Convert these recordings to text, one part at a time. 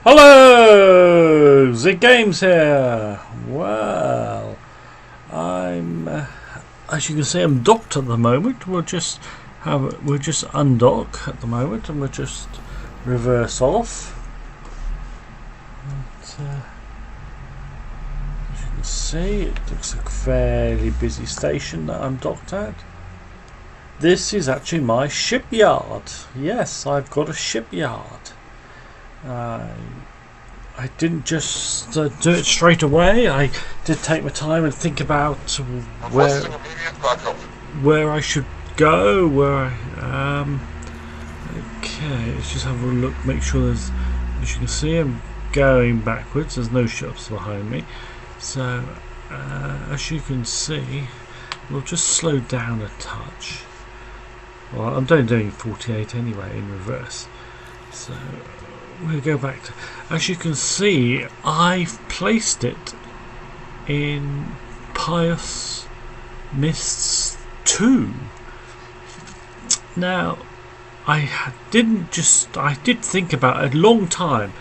Hello, Zig Games here. Well, I'm, as you can see, I'm docked at the moment. We'll just undock at the moment, and we'll just reverse off. But, as you can see, it looks like a fairly busy station that I'm docked at. This is actually my shipyard. Yes, I've got a shipyard. I didn't just do it straight away. I did take my time and think about where I should go. Okay, let's just have a look. Make sure there's, as you can see, I'm going backwards. There's no shops behind me. So, as you can see, we'll just slow down a touch. Well, I'm doing 48 anyway in reverse. So we'll go back to, as you can see, I've placed it in Pious Mists 2. Now, I did think about it a long time.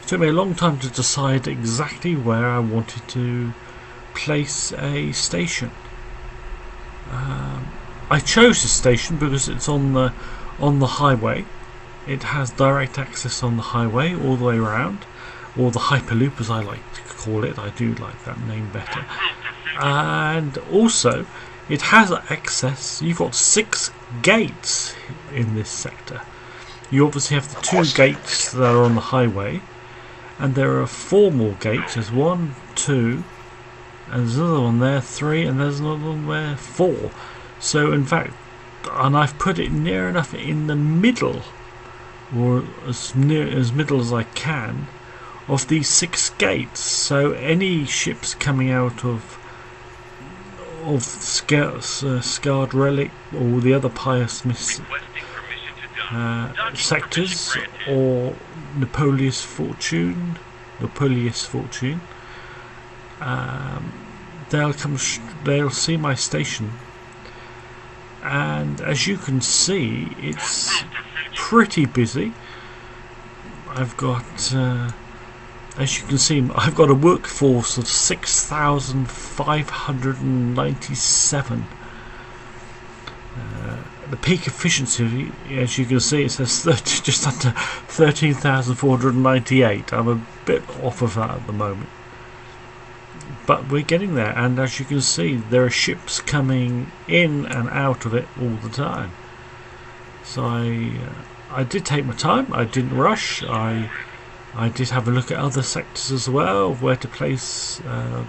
It took me a long time to decide exactly where I wanted to place a station. I chose this station because it's on the highway. It has direct access on the highway all the way around, or the Hyperloop as I like to call it. I do like that name better. And also, it has access. You've got 6 gates in this sector. You obviously have the 2 gates that are on the highway, and there are 4 more gates. There's 1, 2, and there's another one there, 3, and there's another one there, 4. So in fact, and I've put it near enough in the middle, or as near as middle as I can, of these 6 gates. So any ships coming out of Scarred Relic or the other Pious Mists sectors, or Napoleon's Fortune, they'll see my station. And as you can see, it's pretty busy. I've got, as you can see, I've got a workforce of 6,597. The peak efficiency, as you can see, it says just under 13,498. I'm a bit off of that at the moment, but we're getting there. And as you can see, there are ships coming in and out of it all the time. So I did take my time. I didn't rush. I did have a look at other sectors as well, where to place a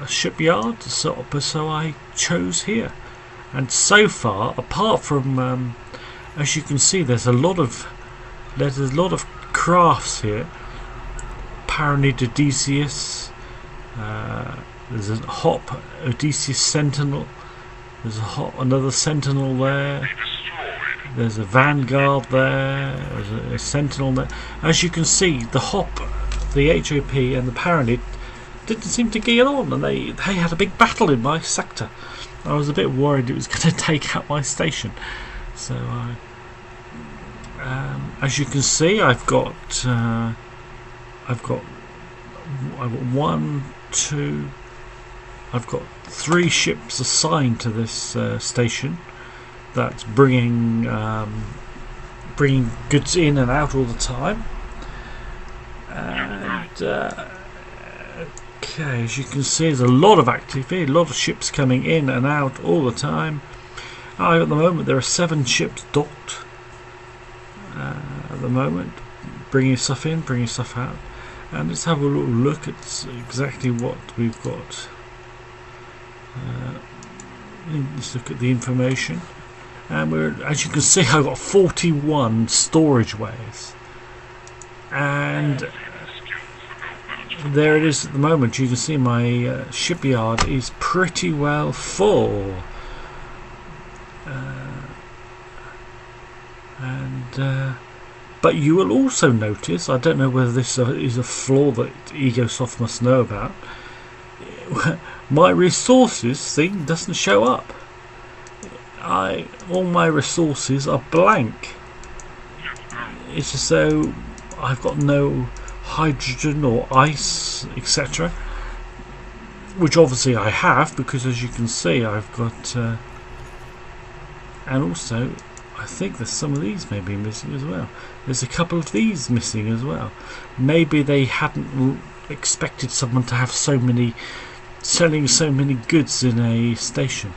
shipyard. So I chose here. And so far, apart from, as you can see, there's a lot of crafts here. Paranid Odysseus. There's a Hop Odysseus Sentinel. There's another Sentinel there. There's a Vanguard there. There's a Sentinel there. As you can see, the Hop, the HOP, and the Paranid didn't seem to get on, and they had a big battle in my sector. I was a bit worried it was going to take out my station. So, as you can see, I've got 1, 2. I've got 3 ships assigned to this station. That's bringing goods in and out all the time. And okay, as you can see, there's a lot of activity, a lot of ships coming in and out all the time. At the moment, there are 7 ships docked. At the moment, bringing stuff in, bringing stuff out. And let's have a little look at exactly what we've got. Let's look at the information. And as you can see, I've got 41 storage ways. And there it is at the moment. You can see my shipyard is pretty well full. But you will also notice, I don't know whether this is a flaw that Egosoft must know about, my resources thing doesn't show up. All my resources are blank. it's as though I've got no hydrogen or ice, etc., which obviously I have, because as you can see I've got and also I think there's some of these maybe missing as well. There's a couple of these missing as well. Maybe they hadn't expected someone to have selling so many goods in a station.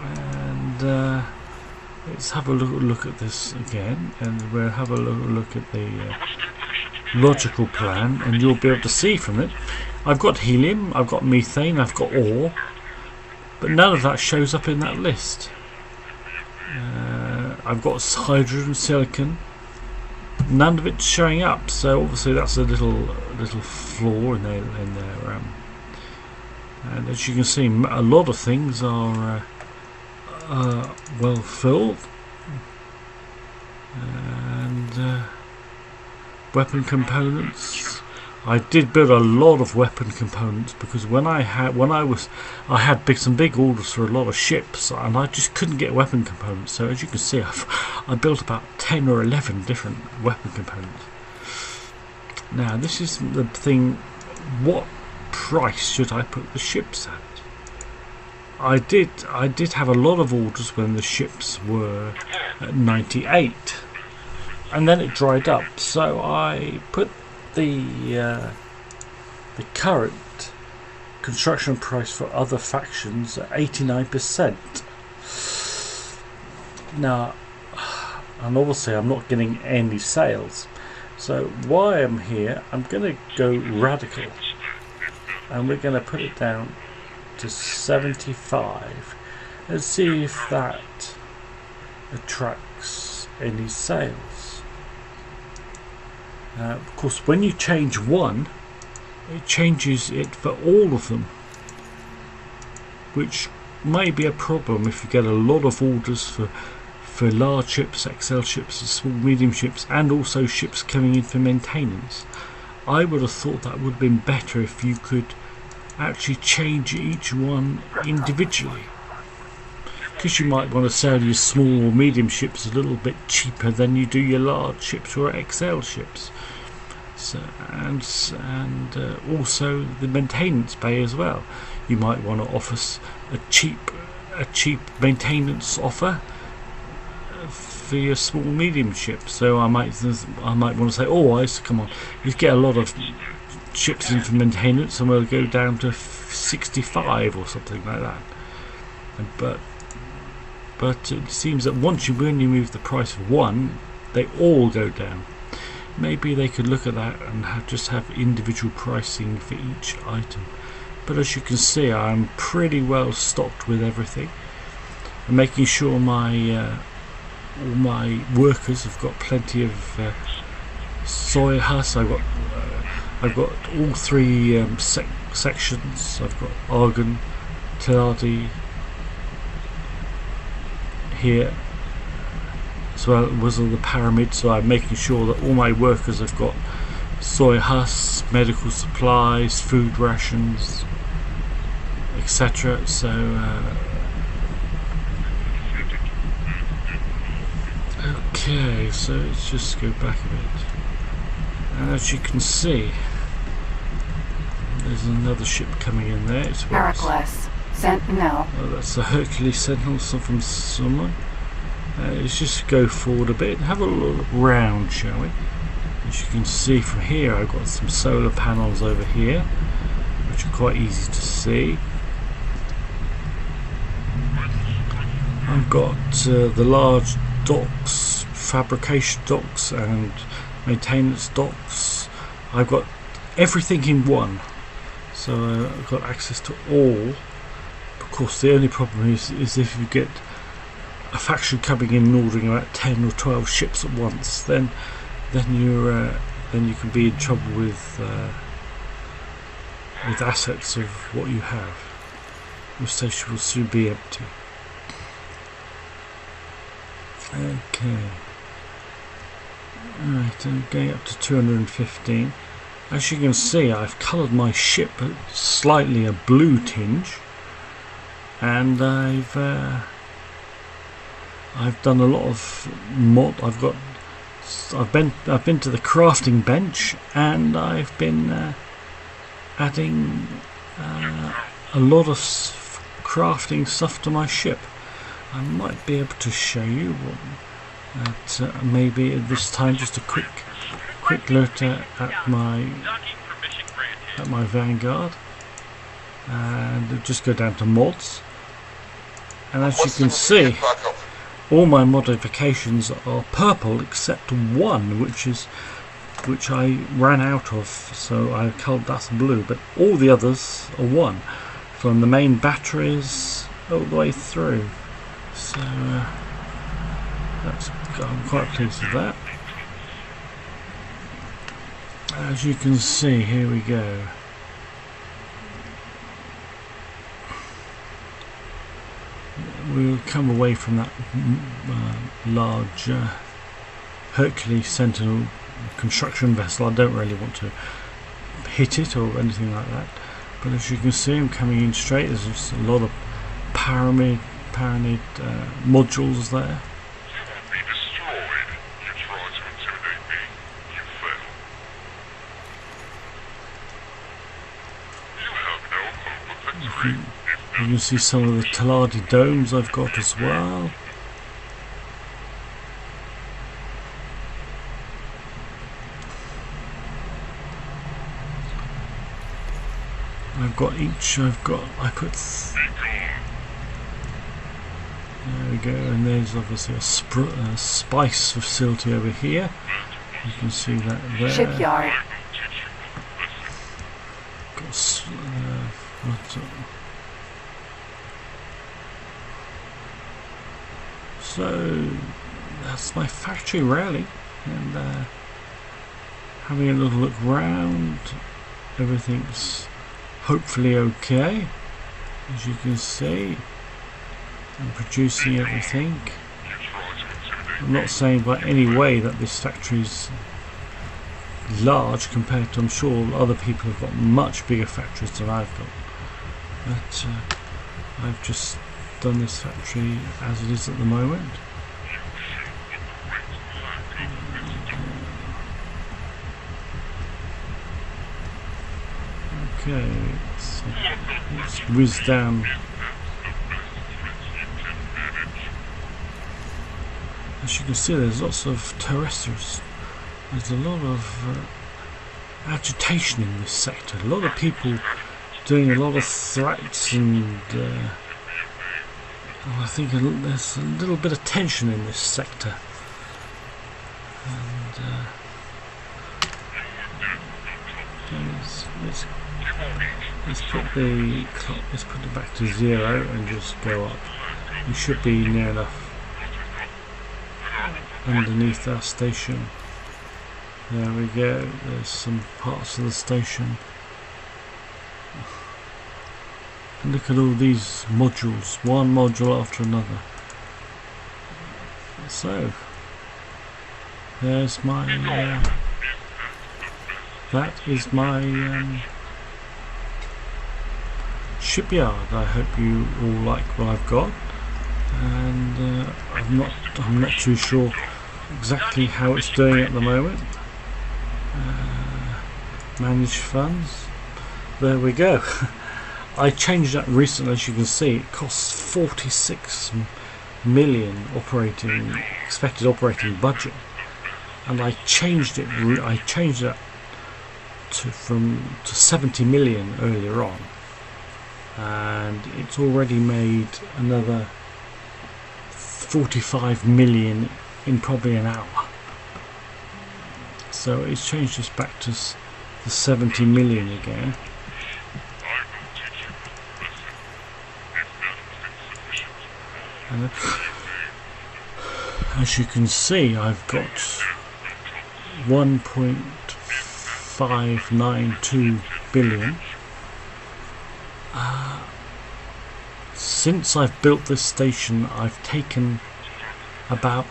And let's have a look at this again, and we'll have a look at the logical plan, and you'll be able to see from it. I've got helium, I've got methane, I've got ore, but none of that shows up in that list. I've got hydrogen, silicon, none of it's showing up. So obviously that's a little flaw in there. And as you can see, a lot of things are well filled, and weapon components. I did build a lot of weapon components because I had some big orders for a lot of ships, and I just couldn't get weapon components. So as you can see, I built about 10 or 11 different weapon components. Now this is the thing: what price should I put the ships at? I did have a lot of orders when the ships were at 98, and then it dried up. So I put the current construction price for other factions at 89%. Now, and obviously I'm not getting any sales. So while I'm here, I'm going to go radical, and we're going to put it down to 75 and see if that attracts any sales. Of course, when you change one, it changes it for all of them, which may be a problem if you get a lot of orders for large ships, XL ships, small medium ships, and also ships coming in for maintenance. I would have thought that would have been better if you could actually change each one individually, because you might want to sell your small or medium ships a little bit cheaper than you do your large ships or XL ships. So, and also the maintenance bay as well. You might want to offer a cheap maintenance offer for your small medium ships. So I might want to say, oh, come on, you get a lot of ships in for maintenance, and we'll go down to 65 or something like that. But it seems that when you move the price of one, they all go down. Maybe they could look at that and just have individual pricing for each item. But as you can see, I'm pretty well stocked with everything. I'm making sure all my workers have got plenty of soy husk. I've got all three sections. I've got Argon, Telardi here, as well as all the pyramids. So I'm making sure that all my workers have got soy husks, medical supplies, food rations, etc. So okay, so let's just go back a bit. And as you can see, there's another ship coming in there. It's Heracles, Sentinel. Oh, that's the Hercules Sentinel from someone. Let's just go forward a bit and have a look round, shall we? As you can see from here, I've got some solar panels over here, which are quite easy to see. I've got the large docks, fabrication docks and maintenance docks. I've got everything in one, so I've got access to all. Of course, the only problem is if you get a faction coming in and ordering about 10 or 12 ships at once, then you can be in trouble with assets of what you have. Your station will soon be empty. Okay. Right, I'm going up to 215. As you can see, I've coloured my ship slightly a blue tinge, and I've done a lot of I've got I've been to the crafting bench, and I've been adding a lot of crafting stuff to my ship. I might be able to show you maybe at this time, just a quick look at my Vanguard, and just go down to mods, and as you can see, all my modifications are purple except one, which I ran out of, so I called that blue, but all the others are one, from the main batteries all the way through. So I'm quite pleased with that. As you can see, here we go. We'll come away from that large Hercules Sentinel construction vessel. I don't really want to hit it or anything like that, but as you can see, I'm coming in straight. There's just a lot of pyramid modules there. You can see some of the Taladi domes I've got as well. I put there we go, and there's obviously a spice facility over here. You can see that there. Shipyard. So that's my factory really, and having a little look round, everything's hopefully okay. As you can see, I'm producing everything. I'm not saying by any way that this factory's large compared to, I'm sure other people have got much bigger factories than I've got, but I've just done this factory as it is at the moment. Okay, let's whiz down. As you can see, there's lots of terrestrials. There's a lot of agitation in this sector. A lot of people doing a lot of threats, and I think there's a little bit of tension in this sector. And let's put it back to 0 and just go up. We should be near enough underneath our station. There we go. There's some parts of the station. And look at all these modules, one module after another. So there's my that is my shipyard. I hope you all like what I've got, and I'm not too sure exactly how it's doing at the moment. Manage funds. There we go. I changed that recently. As you can see, it costs 46 million expected operating budget, and I changed it. I changed that to 70 million earlier on, and it's already made another 45 million in probably an hour. So it's changed this back to the 70 million again. And as you can see, I've got 1.592 billion. Since I've built this station, I've taken about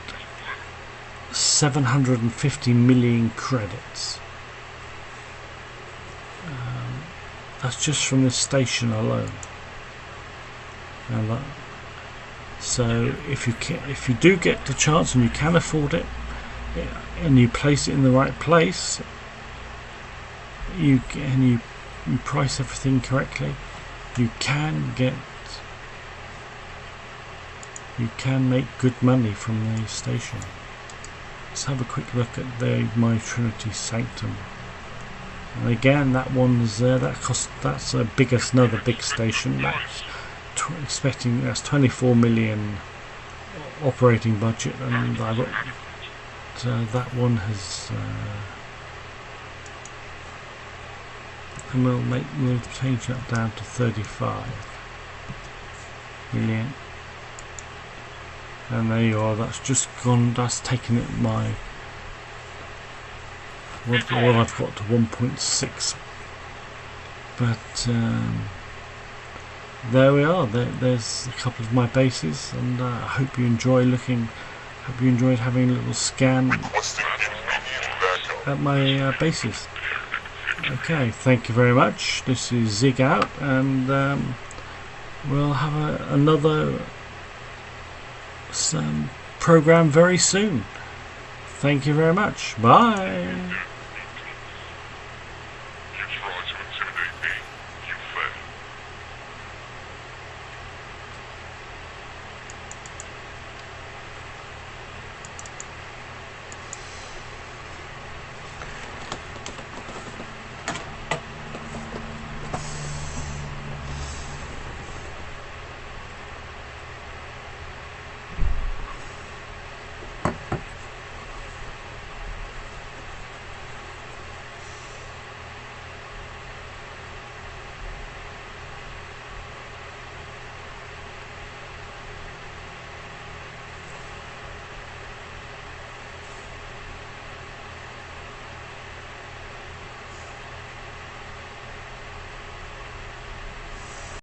750 million credits. That's just from this station alone. And so if you do get the chance and you can afford it, and you place it in the right place, you price everything correctly, you can make good money from the station. Let's have a quick look at the My Trinity Sanctum. And again, that one's that's a another big station. That's that's 24 million operating budget, and that one has. And we'll change that down to 35 million. And there you are. That's just gone. That's taken it what I've got to 1.6. But there we are. There's a couple of my bases, and I hope you enjoy looking. Hope you enjoyed having a little scan at my bases. Okay, thank you very much. This is Zig out, and we'll have another program very soon. Thank you very much. Bye.